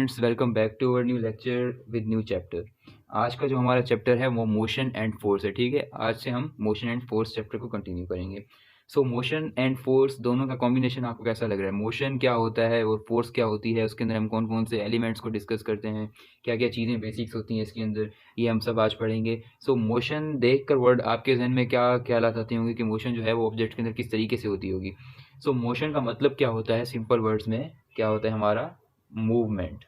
Students, welcome back to our new lecture with new chapter. आज का जो हमारा चैप्टर है वो मोशन एंड फोर्स है। ठीक है, आज से हम मोशन एंड फोर्स चैप्टर को कंटिन्यू करेंगे। सो मोशन एंड फोर्स दोनों का कॉम्बिनेशन आपको कैसा लग रहा है? मोशन क्या होता है और फोर्स क्या होती है, उसके अंदर हम कौन कौन से एलिमेंट्स को डिस्कस करते हैं, क्या क्या चीज़ें बेसिक्स होती हैं इसके अंदर, ये हम सब आज पढ़ेंगे। सो मोशन देख कर वर्ड आपके जहन में क्या ख्यालात आते होंगे कि मोशन जो है वो ऑब्जेक्ट के अंदर किस तरीके से होती होगी। सो मोशन का मतलब क्या होता है? सिंपल वर्ड्स में क्या होता है हमारा? मूवमेंट।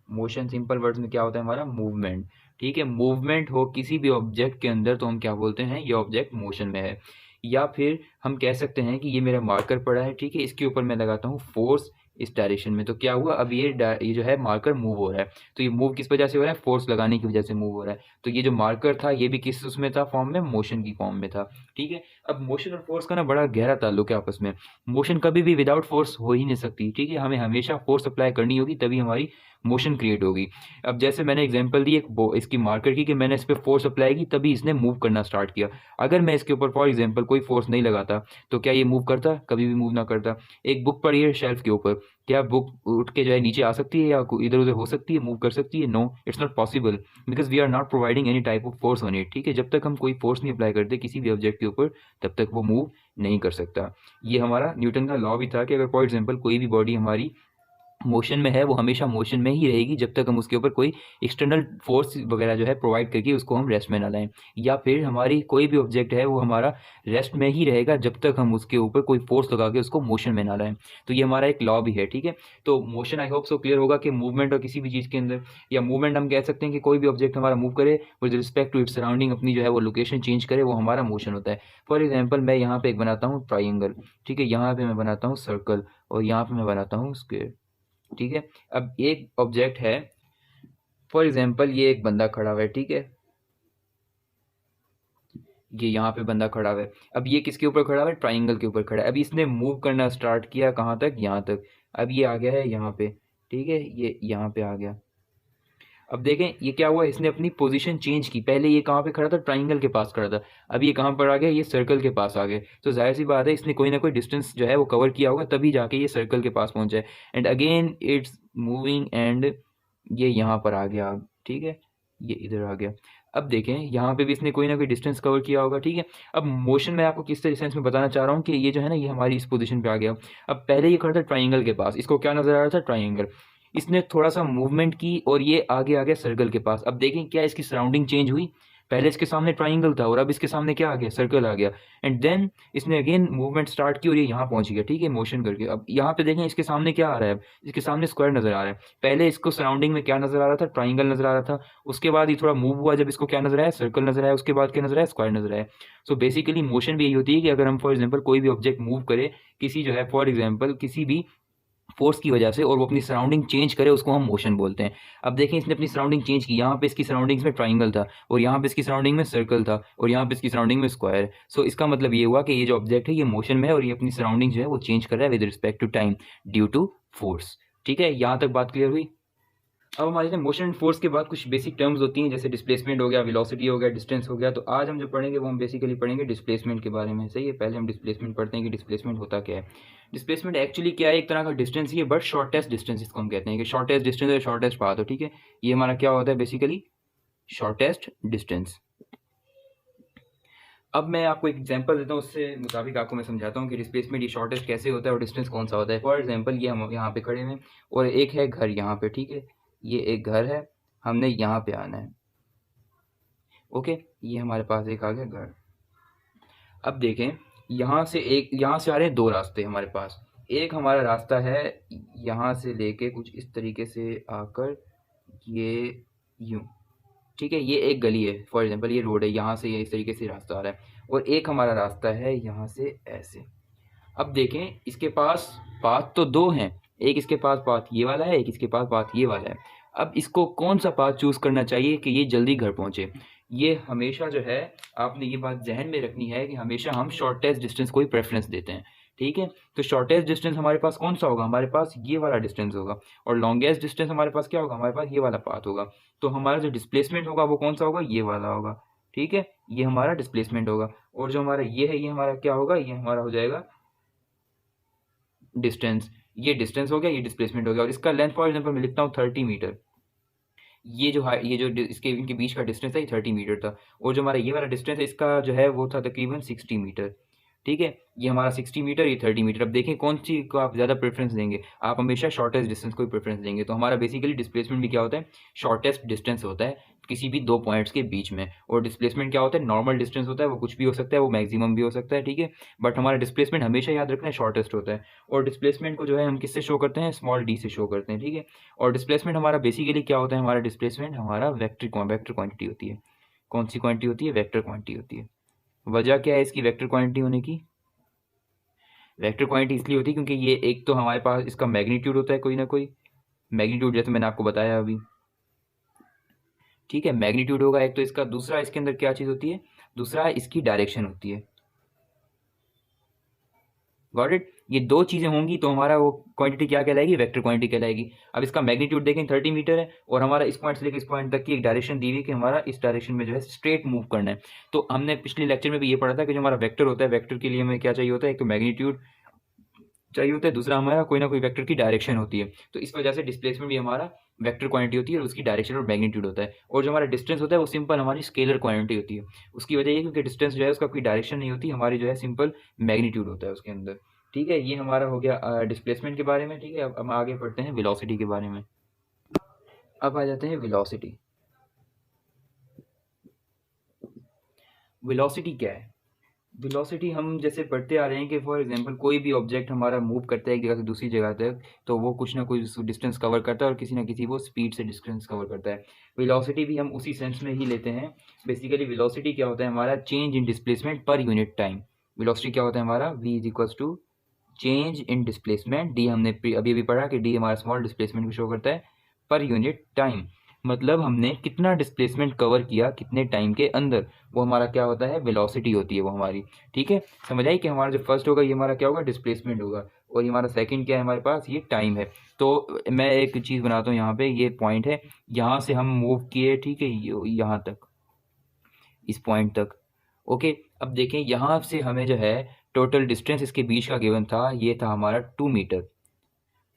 मोशन सिंपल वर्ड्स में क्या होता है हमारा? मूवमेंट। ठीक है, मूवमेंट हो किसी भी ऑब्जेक्ट के अंदर तो हम क्या बोलते हैं? ये ऑब्जेक्ट मोशन में है। या फिर हम कह सकते हैं कि ये मेरा मार्कर पड़ा है, ठीक है, इसके ऊपर मैं लगाता हूँ फोर्स इस डायरेक्शन में, तो क्या हुआ? अब ये जो है मार्कर मूव हो रहा है। तो ये मूव किस वजह से हो रहा है? फोर्स लगाने की वजह से मूव हो रहा है। तो ये जो मार्कर था ये भी किस उसमें था? फॉर्म में, मोशन की फॉर्म में था। ठीक है, अब मोशन और फोर्स का ना बड़ा गहरा ताल्लुक है आपस में। मोशन कभी भी विदाउट फोर्स हो ही नहीं सकती। ठीक है, हमें हमेशा फोर्स अप्लाई करनी होगी तभी हमारी मोशन क्रिएट होगी। अब जैसे मैंने एग्जांपल दी एक इसकी मार्कर की कि मैंने इस पे फोर्स अप्लाई की तभी इसने मूव करना स्टार्ट किया। अगर मैं इसके ऊपर फॉर एग्जांपल कोई फोर्स नहीं लगाता तो क्या ये मूव करता? कभी भी मूव ना करता। एक बुक पड़ी है शेल्फ के ऊपर, क्या बुक उठ के जो है नीचे आ सकती है या इधर उधर हो सकती है, मूव कर सकती है? No, it's not possible, because we are not providing any type of force on it. ठीक है, जब तक हम कोई फोर्स नहीं अप्लाई करते किसी भी ऑब्जेक्ट के ऊपर तब तक वो मूव नहीं कर सकता। ये हमारा न्यूटन का लॉ भी था कि अगर फॉर एग्जाम्पल कोई भी बॉडी हमारी मोशन में है वो हमेशा मोशन में ही रहेगी जब तक हम उसके ऊपर कोई एक्सटर्नल फोर्स वगैरह जो है प्रोवाइड करके उसको हम रेस्ट में ना लाएं। या फिर हमारी कोई भी ऑब्जेक्ट है वो हमारा रेस्ट में ही रहेगा जब तक हम उसके ऊपर कोई फोर्स लगा के उसको मोशन में ना लाएं। तो ये हमारा एक लॉ भी है। ठीक है, तो motion I hope so clear होगा कि मूवमेंट और किसी भी चीज़ के अंदर, या मूवमेंट हम कह सकते हैं कि कोई भी ऑब्जेक्ट हमारा मूव करे with respect to its surrounding, अपनी जो है वो लोकेशन चेंज करे, वो हमारा मोशन होता है। फॉर एग्जाम्पल मैं यहाँ पे एक बनाता हूँ ट्राइंगल, ठीक है, यहाँ पे मैं बनाता हूँ सर्कल और यहाँ पे मैं बनाता हूँ स्क्वायर। ठीक है, अब एक ऑब्जेक्ट है, फॉर एग्जाम्पल ये एक बंदा खड़ा हुआ है, ठीक है, ये यहाँ पे बंदा खड़ा हुआ है। अब ये किसके ऊपर खड़ा हुआ है? ट्राइंगल के ऊपर खड़ा है। अब इसने मूव करना स्टार्ट किया कहाँ तक? यहाँ तक। अब ये आ गया है यहाँ पे, ठीक है, ये यहाँ पे आ गया। अब देखें ये क्या हुआ, इसने अपनी पोजीशन चेंज की। पहले ये कहाँ पे खड़ा था? ट्राइंगल के पास खड़ा था। अब ये कहाँ पर आ गया? ये सर्कल के पास आ गए। तो जाहिर सी बात है इसने कोई ना कोई डिस्टेंस जो है वो कवर किया होगा तभी जाके ये सर्कल के पास पहुंचा है। And again it's moving and ये यहाँ पर आ गया। अब ठीक है, ये इधर आ गया। अब देखें यहाँ पे भी इसने कोई ना कोई डिस्टेंस कवर किया होगा। ठीक है, अब मोशन में आपको किस सेंस में बताना चाह रहा हूँ कि ये जो है ना ये हमारी इस पोजीशन पे आ गया। अब पहले ये खड़ा था ट्राइंगल के पास, इसको क्या नजर आ रहा था? ट्राइंगल। इसने थोड़ा सा मूवमेंट की और ये आगे आ गया सर्कल के पास। अब देखें क्या इसकी सराउंडिंग चेंज हुई? पहले इसके सामने ट्राइंगल था और अब इसके सामने क्या आ गया? सर्कल आ गया। एंड देन इसने अगेन मूवमेंट स्टार्ट की और ये यहाँ पहुंच गया। ठीक है, मोशन करके। अब यहाँ पे देखें इसके सामने क्या आ रहा है? अब इसके सामने स्क्वायर नजर आ रहा है। पहले इसको सराउंडिंग में क्या नजर आ रहा था? ट्राइंगल नजर आ रहा था। उसके बाद ये थोड़ा मूव हुआ, जब इसको क्या नजर आया? सर्कल नजर आया। उसके बाद क्या नजर आया? स्क्वायर नजर आया। सो बेसिकली मोशन भी यही होती है कि अगर हम फॉर एग्जाम्पल कोई भी ऑब्जेक्ट मूव करे किसी जो है फॉर एग्जाम्पल किसी भी फोर्स की वजह से और वो अपनी सराउंडिंग चेंज करे, उसको हम मोशन बोलते हैं। अब देखें इसने अपनी सराउंडिंग चेंज की। यहाँ पे इसकी सराउंडिंग्स में ट्राइंगल था और यहाँ पे इसकी सराउंडिंग में सर्कल था और यहाँ पे इसकी सराउंडिंग में स्क्वायर। सो इसका मतलब ये हुआ कि ये जो ऑब्जेक्ट है ये मोशन में है और ये अपनी सराउंडिंग जो है वो चेंज कर रहा है with respect to time due to force. ठीक है, यहाँ तक बात क्लियर हुई? अब हमारे मोशन एंड फोर्स के बाद कुछ बेसिक टर्म्स होती हैं जैसे डिस्प्लेसमेंट हो गया, वेलोसिटी हो गया, डिस्टेंस हो गया। तो आज हम जो पढ़ेंगे वो हम बेसिकली पढ़ेंगे डिस्प्लेसमेंट के बारे में। सही है, पहले हम डिस्प्लेसमेंट पढ़ते हैं कि डिस्प्लेसमेंट होता क्या है। डिस्प्लेसमेंट एक्चुअली क्या है? एक तरह का डिस्टेंस ही है, बट शॉर्टेस्ट डिस्टेंस इसको हम कहते हैं कि शॉर्टेस्ट डिस्टेंस और शॉर्टेस्ट पाथ हो। ठीक है, ये हमारा क्या होता है बेसिकली? Shortest distance. अब मैं आपको एक एग्जांपल देता हूँ, उससे मुताबिक आपको मैं समझाता हूँ कि डिस्प्लेसमेंट ये शॉर्टेस्ट कैसे होता है और डिस्टेंस कौन सा होता है। फॉर एग्जांपल ये हम यहाँ पे खड़े हैं और एक है घर यहाँ पे। ठीक है, ये एक घर है, हमने यहाँ पे आना है। ओके, ये हमारे पास एक आ गया घर। अब देखें यहाँ से आ रहे हैं दो रास्ते हमारे पास। एक हमारा रास्ता है यहाँ से लेके कुछ इस तरीके से आकर ये यूं। ठीक है, ये एक गली है, फॉर एग्जांपल ये रोड है, यहाँ से ये इस तरीके से रास्ता आ रहा है। और एक हमारा रास्ता है यहाँ से ऐसे। अब देखें इसके पास पाथ तो दो हैं, एक इसके पास पाथ ये वाला है, एक इसके पास पाथ ये वाला है। अब इसको कौन सा पाथ चूज करना चाहिए कि ये जल्दी घर पहुंचे? ये हमेशा जो है आपने ये बात जहन में रखनी है कि हमेशा हम शॉर्टेस्ट डिस्टेंस को ही प्रेफरेंस देते हैं। ठीक है, तो शॉर्टेस्ट डिस्टेंस हमारे पास कौन सा होगा? हमारे पास ये वाला डिस्टेंस होगा। और लॉन्गेस्ट डिस्टेंस हमारे पास क्या होगा? हमारे पास ये वाला पाथ होगा। तो हमारा जो डिस्प्लेसमेंट होगा वो कौन सा होगा? ये वाला होगा। ठीक है, ये हमारा डिस्प्लेसमेंट होगा। और जो हमारा ये है ये हमारा क्या होगा? ये हमारा हो जाएगा डिस्टेंस। ये डिस्टेंस हो गया, ये डिस्प्लेसमेंट हो गया, और इसका लेंथ फॉर एग्जाम्पल मैं लिखता हूँ 30 मीटर। ये जो इसके इनके बीच का डिस्टेंस है ये 30 मीटर था, और जो हमारा ये वाला डिस्टेंस है इसका जो है वो था तकरीबन 60 मीटर। ठीक है, ये हमारा 60 मीटर, ये 30 मीटर। अब देखें कौन सी को आप ज़्यादा प्रेफरेंस देंगे। आप हमेशा शॉर्टेस्ट डिस्टेंस को ही प्रेफरेंस देंगे। तो हमारा बेसिकली डिस्प्लेसमेंट भी क्या होता है, शॉर्टेस्ट डिस्टेंस होता है किसी भी दो पॉइंट्स के बीच में, और डिस्प्लेसमेंट क्या होता है, नॉर्मल डिस्टेंस होता है, वो कुछ भी हो सकता है, वो मैक्सिमम भी हो सकता है। ठीक है, बट हमारा डिस्प्लेसमेंट हमेशा याद रखना है शॉर्टेस्ट होता है, और डिस्प्लेसमेंट को जो है हम किससे शो करते हैं, स्मॉल डी से शो करते हैं। ठीक है, और डिस्प्लेसमेंट हमारा बेसिकली क्या होता है, हमारा डिस्प्लेसमेंट हमारा वेक्टर क्वांटिटी होती है। कौन सी क्वांटिटी होती है, वेक्टर क्वांटिटी होती है। वजह क्या है इसकी वेक्टर क्वांटिटी होने की, वेक्टर क्वांटिटी इसलिए होती है क्योंकि ये एक तो हमारे पास इसका मैग्नीट्यूड होता है, कोई ना कोई मैग्नीट्यूड, जैसे मैंने आपको बताया अभी। ठीक है, मैग्नीट्यूड होगा एक तो इसका, दूसरा इसके अंदर क्या चीज़ होती है, दूसरा इसकी डायरेक्शन होती है। गॉट इट, ये दो चीज़ें होंगी तो हमारा वो क्वांटिटी क्या कहलाएगी, वेक्टर क्वांटिटी कहलाएगी। अब इसका मैग्नीट्यूड देखें 30 मीटर है, और हमारा इस पॉइंट से लेकर इस पॉइंट तक की एक डायरेक्शन दी हुई है कि हमारा इस डायरेक्शन में जो है स्ट्रेट मूव करना है। तो हमने पिछले लेक्चर में भी ये पढ़ा था कि जो हमारा वेक्टर होता है, वेक्टर के लिए हमें क्या चाहिए होता है, एक तो मैग्नीट्यूड चाहिए होता है, दूसरा हमारा कोई ना कोई वेक्टर की डायरेक्शन होती है। तो इस वजह से डिस्प्लेसमेंट भी हमारा वेक्टर क्वांटिटी होती है, और उसकी डायरेक्शन और मैग्नीट्यूड होता है। और जो हमारा डिस्टेंस होता है वो सिंपल हमारी स्केलर क्वांटिटी होती है। उसकी वजह ये क्योंकि डिस्टेंस जो है उसका कोई डायरेक्शन नहीं होती, हमारी जो है सिंपल मैग्नीट्यूड होता है उसके अंदर। ठीक है, ये हमारा हो गया डिस्प्लेसमेंट के बारे में। ठीक है, अब हम आगे पढ़ते हैं वेलोसिटी के बारे में। अब आ जाते हैं वेलोसिटी। वेलोसिटी क्या है, वेलोसिटी हम जैसे पढ़ते आ रहे हैं कि फॉर एग्जांपल कोई भी ऑब्जेक्ट हमारा मूव करता है एक जगह से दूसरी जगह तक, तो वो कुछ ना कुछ डिस्टेंस कवर करता है, और किसी ना किसी वो स्पीड से डिस्टेंस कवर करता है। वेलोसिटी भी हम उसी सेंस में ही लेते हैं। बेसिकली वेलोसिटी क्या होता है, हमारा change in displacement per unit time. Velocity क्या होता है हमारा, v is equals to change in displacement, d हमने अभी अभी पढ़ा कि डी हमारा स्मॉल डिस्प्लेसमेंट को शो करता है पर यूनिट टाइम। मतलब हमने कितना डिस्प्लेसमेंट कवर किया कितने टाइम के अंदर, वो हमारा क्या होता है, वेलोसिटी होती है वो हमारी। ठीक है, समझ आई कि हमारा जो फर्स्ट होगा ये हमारा क्या होगा, डिस्प्लेसमेंट होगा, और ये हमारा सेकंड क्या है हमारे पास, ये टाइम है। तो मैं एक चीज़ बनाता हूँ यहाँ पे, ये पॉइंट है, यहाँ से हम मूव किए, ठीक है, यहाँ तक, इस पॉइंट तक। ओके, अब देखें यहाँ से हमें जो है टोटल डिस्टेंस इसके बीच का गिवन था, ये था हमारा 2 मीटर,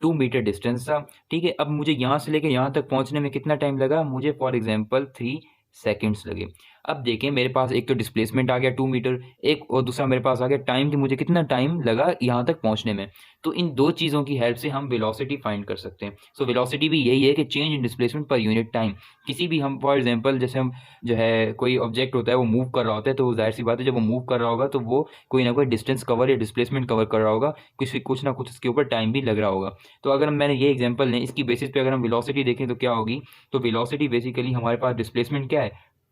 2 मीटर डिस्टेंस था। ठीक है, अब मुझे यहाँ से लेकर यहाँ तक पहुँचने में कितना टाइम लगा, मुझे फॉर एग्जांपल 3 सेकेंड्स लगे। अब देखें मेरे पास एक तो डिस्प्लेसमेंट आ गया 2 मीटर, एक और दूसरा मेरे पास आ गया टाइम, कि मुझे कितना टाइम लगा यहाँ तक पहुँचने में। तो इन दो चीज़ों की हेल्प से हम वेलोसिटी फाइंड कर सकते हैं। सो वेलोसिटी भी यही है कि change in displacement per unit time. किसी भी हम फॉर एग्जांपल जैसे हम जो है कोई ऑब्जेक्ट होता है वो मूव कर रहा होता है, तो जाहिर सी बात है जब वो मूव कर रहा होगा तो वो कोई ना कोई डिस्टेंस कवर या डिस्प्लेसमेंट कवर कर रहा होगा, कुछ ना कुछ उसके ऊपर टाइम भी लग रहा होगा। तो अगर मैंने ये एग्जांपल लें, इसकी बेसिस पे अगर हम वेलोसिटी देखें तो क्या होगी, तो वेलोसिटी बेसिकली हमारे पास डिस्प्लेसमेंट क्या है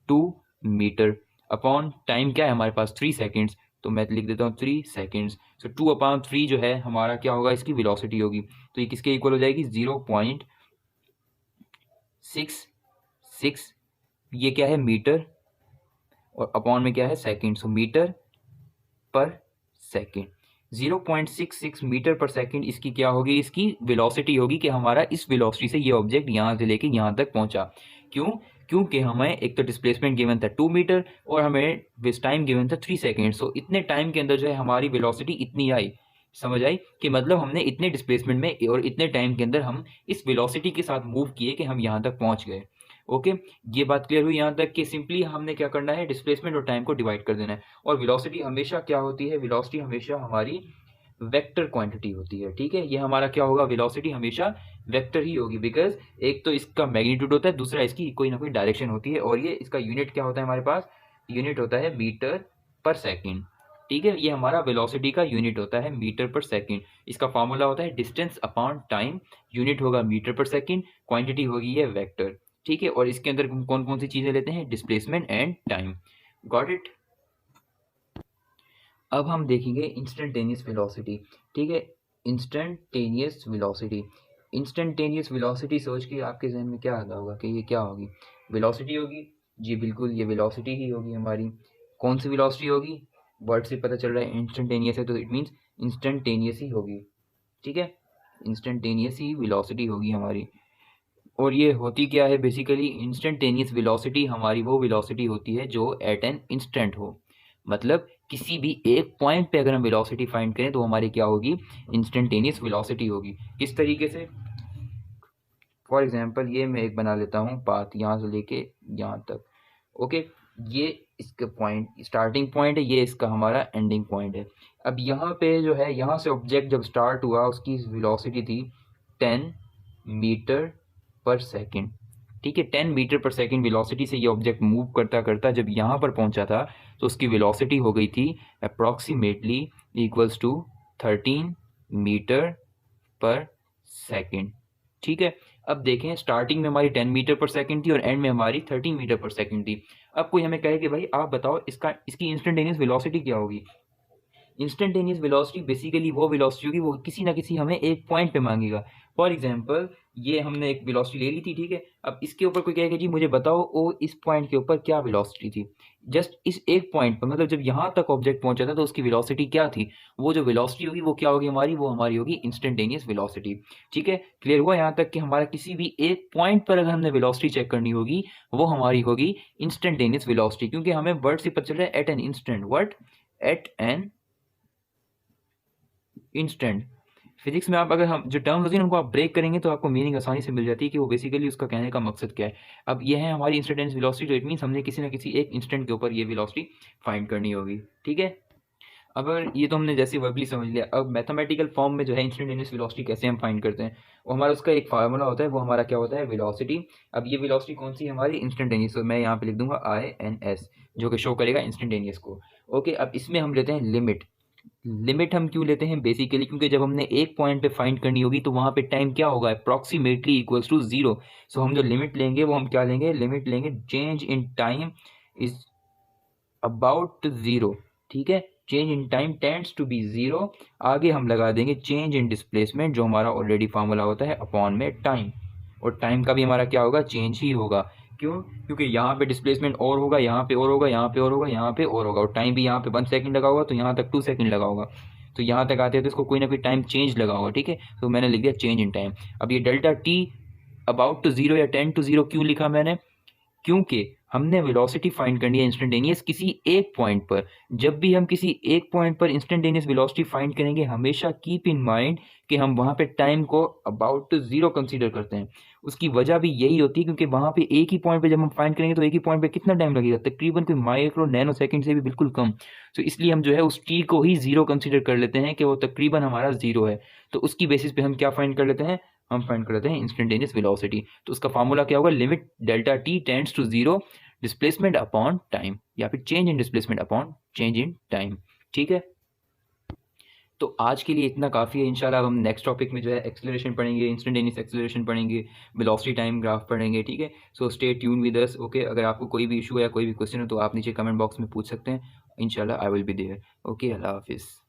2 मीटर, अपॉन टाइम क्या है हमारे पास 3 सेकेंड्स, तो मैं लिख देता हूँ 3 सेकेंड्स। सो 2/3 जो है हमारा क्या होगा, इसकी वेलोसिटी होगी। तो ये किसके इक्वल हो जाएगी, 0.66, ये क्या है मीटर, और अपॉन में क्या है सेकेंड, सो मीटर पर सेकेंड। 0.66 मीटर पर सेकेंड इसकी क्या होगी, इसकी वेलोसिटी होगी, कि हमारा इस वेलोसिटी से ये ऑब्जेक्ट यहाँ से लेके यहाँ तक पहुँचा। क्यों, क्योंकि हमें एक तो डिस्प्लेसमेंट गिवन था 2 मीटर, और हमें विस टाइम गिवन था 3 सेकेंड। सो इतने टाइम के अंदर जो है हमारी वेलोसिटी इतनी आई। समझ आई कि मतलब हमने इतने डिस्प्लेसमेंट में और इतने टाइम के अंदर हम इस वेलोसिटी के साथ मूव किए कि हम यहाँ तक पहुँच गए। ओके, ये बात क्लियर हुई यहाँ तक कि सिंपली हमने क्या करना है, डिस्प्लेसमेंट और टाइम को डिवाइड कर देना है। और वेलोसिटी हमेशा क्या होती है, वेलोसिटी हमेशा हमारी वेक्टर क्वांटिटी होती है। ठीक है, ये हमारा क्या होगा, वेलोसिटी हमेशा वेक्टर ही होगी, बिकॉज एक तो इसका मैग्नीट्यूड होता है, दूसरा इसकी कोई ना कोई डायरेक्शन होती है, और ये इसका यूनिट क्या होता है हमारे पास, यूनिट होता है मीटर पर सेकेंड। ठीक है, ये हमारा वेलोसिटी का यूनिट होता है मीटर पर सेकेंड। इसका फॉर्मूला होता है डिस्टेंस अपॉन टाइम, यूनिट होगा मीटर पर सेकेंड, क्वांटिटी होगी ये वेक्टर। ठीक है, और इसके अंदर कौन कौन सी चीज़ें लेते हैं, displacement and time. Got it. अब हम देखेंगे इंस्टेंटेनियस वेलोसिटी। ठीक है, इंस्टेंटेनियस वेलोसिटी, इंस्टेंटेनियस वेलोसिटी सोच के आपके जहन में क्या आता होगा कि ये क्या होगी, वेलोसिटी होगी। जी बिल्कुल, ये वेलोसिटी ही होगी हमारी। कौन सी वेलोसिटी होगी, वर्ड से पता चल रहा है इंस्टेंटेनियस है, तो इट मीन्स इंस्टेंटेनियस ही होगी। ठीक है, इंस्टेंटेनियस ही वेलोसिटी होगी हमारी। और ये होती क्या है, बेसिकली इंस्टेंटेनियस वेलोसिटी हमारी वो वेलोसिटी होती है जो एट एन इंस्टेंट हो। मतलब किसी भी एक पॉइंट पे अगर हम वेलोसिटी फाइंड करें तो हमारी क्या होगी, इंस्टेंटेनियस वेलोसिटी होगी। किस तरीके से, फॉर एग्जांपल ये मैं एक बना लेता हूँ पाथ यहाँ से लेके यहाँ तक, ओके, ये इसका पॉइंट स्टार्टिंग पॉइंट है, ये इसका हमारा एंडिंग पॉइंट है। अब यहाँ पे जो है, यहाँ से ऑब्जेक्ट जब स्टार्ट हुआ उसकी वेलोसिटी थी 10 मीटर पर सेकेंड, ठीक है, 10 मीटर पर सेकेंड वेलोसिटी से ये ऑब्जेक्ट मूव करता करता जब यहाँ पर पहुँचा था तो उसकी वेलोसिटी हो गई थी अप्रॉक्सीमेटली इक्वल्स टू 13 मीटर पर सेकेंड, ठीक है। अब देखें, स्टार्टिंग में हमारी 10 मीटर पर सेकंड थी और एंड में हमारी 13 मीटर पर सेकंड थी। अब कोई हमें कहे कि भाई आप बताओ इसकी इंस्टेंटेनियस वेलोसिटी क्या होगी। इंस्टेंटेनियस वेलोसिटी बेसिकली वो वेलोसिटी होगी, वो किसी ना किसी हमें एक पॉइंट पे मांगेगा। फॉर एग्जांपल ये हमने एक वेलोसिटी ले ली थी, ठीक है। अब इसके ऊपर कोई कहेगा जी मुझे बताओ वो इस पॉइंट के ऊपर क्या वेलोसिटी थी, जस्ट इस एक पॉइंट पर, मतलब जब यहाँ तक ऑब्जेक्ट पहुंचा था तो उसकी वेलोसिटी क्या थी, वो जो वेलोसिटी होगी वो क्या होगी हमारी, वो हमारी होगी इंस्टेंटेनियस वेलोसिटी, ठीक है। क्लियर हुआ यहाँ तक कि हमारा किसी भी एक पॉइंट पर अगर हमने वेलोसिटी चेक करनी होगी वो हमारी होगी इंस्टेंटेनियस वेलोसिटी, क्योंकि हमें वर्ड से पता चल रहा है at an instant, word at an instant. Physics में आप अगर हम जो टर्म्स होती है उनको आप ब्रेक करेंगे तो आपको मीनिंग आसानी से मिल जाती है कि वो बेसिकली उसका कहने का मकसद क्या है। अब ये है हमारी इंस्टेंटेनियस वेलोसिटी, तो इट मीन्स हमने किसी ना किसी एक इंस्टेंट के ऊपर ये वेलोसिटी फाइंड करनी होगी, ठीक है। अब अगर ये तो हमने जैसे वर्बली समझ लिया, अब मैथमेटिकल फॉर्म में जो है इंस्टेंटेनियस वेलोसिटी कैसे हम फाइंड करते हैं, वो हमारा उसका एक फार्मूला होता है, वो हमारा क्या होता है, वेलोसिटी। अब ये वेलोसिटी कौन सी है हमारी, इंस्टेंटेनियस, तो मैं यहाँ पे लिख दूंगा INS जो कि शो करेगा इंस्टेंटेनियस को, ओके। अब इसमें हम लेते हैं लिमिट। लिमिट हम क्यों लेते हैं, बेसिकली क्योंकि जब हमने एक पॉइंट पे फाइंड करनी होगी तो वहाँ पे टाइम क्या होगा, अप्रॉक्सीमेटली इक्वल्स टू 0। सो हम जो लिमिट लेंगे वो हम क्या लेंगे, लिमिट लेंगे change in time is about 0, ठीक है। Change in time tends to be 0, आगे हम लगा देंगे चेंज इन डिस्प्लेसमेंट जो हमारा ऑलरेडी फार्मूला होता है अपॉन में टाइम, और टाइम का भी हमारा क्या होगा, चेंज ही होगा। क्यों, क्योंकि यहाँ पे डिस्प्लेसमेंट और होगा, यहाँ पे और होगा, यहाँ पे और होगा, यहाँ पे और होगा, और टाइम भी यहाँ पे 1 सेकंड लगा होगा तो यहाँ तक 2 सेकंड लगा होगा, तो यहाँ तक आते हैं तो इसको कोई ना कोई टाइम चेंज लगा होगा, ठीक है। तो मैंने लिख दिया चेंज इन टाइम। अब ये डेल्टा टी अबाउट टू 0 या 10 to 0 क्यों लिखा मैंने, क्योंकि हमने वेलोसिटी फाइंड करनी है इंस्टेंटेनियस किसी एक पॉइंट पर। जब भी हम किसी एक पॉइंट पर इंस्टेंटेनियस वेलोसिटी फाइंड करेंगे हमेशा कीप इन माइंड कि हम वहाँ पे टाइम को अबाउट टू 0 कंसीडर करते हैं। उसकी वजह भी यही होती है क्योंकि वहाँ पे एक ही पॉइंट पे जब हम फाइंड करेंगे तो एक ही पॉइंट पे कितना टाइम लगेगा, तकरीबन कोई माइक्रो नैनो सेकंड से भी बिल्कुल कम। तो इसलिए हम जो है उस टी को ही 0 कंसीडर कर लेते हैं कि वो तकरीबन हमारा 0 है। तो उसकी बेसिस पे हम क्या फाइंड कर लेते हैं, हम फाइंड कर लेते हैं इंस्टेंटेनियस वेलोसिटी। तो उसका फार्मूला क्या होगा, limit delta t tends to 0 displacement upon time, या फिर change in displacement upon change in time, ठीक है। तो आज के लिए इतना काफ़ी है। इंशाल्लाह हम नेक्स्ट टॉपिक में जो है एक्सेलरेशन पढ़ेंगे, इंस्टेंटेनियस एक्सेलरेशन पढ़ेंगे, वेलोसिटी टाइम ग्राफ पढ़ेंगे, ठीक है। So stay tune with us, okay. अगर आपको कोई भी इशू या कोई भी क्वेश्चन हो तो आप नीचे कमेंट बॉक्स में पूछ सकते हैं, इंशाल्लाह I will be there, okay. अल्लाह हाफिज़।